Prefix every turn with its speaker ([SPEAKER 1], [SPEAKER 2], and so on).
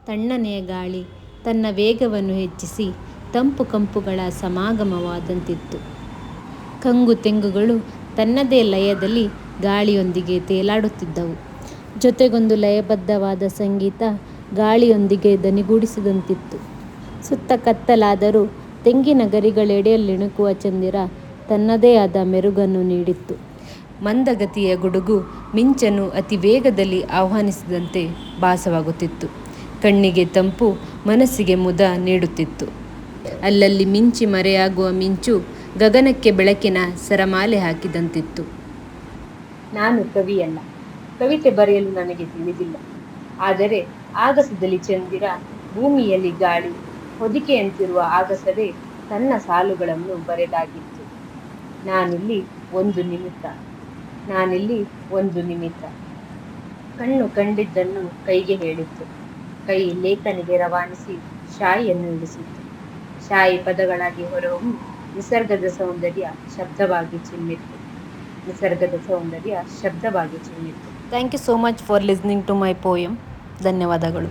[SPEAKER 1] ತಣ್ಣನೆಯ ಗಾಳಿ ತನ್ನ ವೇಗವನ್ನು ಹೆಚ್ಚಿಸಿ ತಂಪು ಕಂಪುಗಳ ಸಮಾಗಮವಾದಂತಿತ್ತು. ಕಂಗು ತೆಂಗುಗಳು ತನ್ನದೇ ಲಯದಲ್ಲಿ ಗಾಳಿಯೊಂದಿಗೆ ತೇಲಾಡುತ್ತಿದ್ದವು. ಜೊತೆಗೊಂದು ಲಯಬದ್ಧವಾದ ಸಂಗೀತ ಗಾಳಿಯೊಂದಿಗೆ ದನಿಗೂಡಿಸಿದಂತಿತ್ತು. ಸುತ್ತ ಕತ್ತಲಾದರೂ ತೆಂಗಿನ ಗರಿಗಳೆಡೆಯಲ್ಲಿಣುಕುವ ಚಂದಿರ ತನ್ನದೇ ಆದ ಮೆರುಗನ್ನು ನೀಡಿತ್ತು. ಮಂದಗತಿಯ ಗುಡುಗು ಮಿಂಚನ್ನು ಅತಿ ವೇಗದಲ್ಲಿ ಆಹ್ವಾನಿಸಿದಂತೆ ಭಾಸವಾಗುತ್ತಿತ್ತು. ಕಣ್ಣಿಗೆ ತಂಪು, ಮನಸ್ಸಿಗೆ ಮುದ ನೀಡುತ್ತಿತ್ತು. ಅಲ್ಲಲ್ಲಿ ಮಿಂಚಿ ಮರೆಯಾಗುವ ಮಿಂಚು ಗಗನಕ್ಕೆ ಬೆಳಕಿನ ಸರಮಾಲೆ ಹಾಕಿದಂತಿತ್ತು.
[SPEAKER 2] ನಾನು ಕವಿಯಲ್ಲ, ಕವಿತೆ ಬರೆಯಲು ನನಗೆ ತಿಳಿದಿಲ್ಲ. ಆದರೆ ಆಗಸದಲ್ಲಿ ಚಂದಿರ, ಭೂಮಿಯಲ್ಲಿ ಗಾಳಿ, ಹೊದಿಕೆಯಂತಿರುವ ಆಗಸವೇ ತನ್ನ ಸಾಲುಗಳನ್ನು ಬರೆದಾಗಿತ್ತು. ನಾನಿಲ್ಲಿ ಒಂದು ನಿಮಿತ್ತ. ಕಣ್ಣು ಕಂಡಿದ್ದನ್ನು ಕೈಗೆ ಹೇಳಿತ್ತು. ಕೈ ಲೇಖನಿಗೆ ರವಾನಿಸಿ ಶಾಯಿಯನ್ನು ಇಳಿಸಿತ್ತು. ಶಾಯಿ ಪದಗಳಾಗಿ ಹೊರಹೊಮ್ಮಿ ನಿಸರ್ಗದ ಸೌಂದರ್ಯ ಶಬ್ದವಾಗಿ ಚಿಮ್ಮಿತ್ತು.
[SPEAKER 1] Thank you so much for listening to my poem. ಧನ್ಯವಾದಗಳು.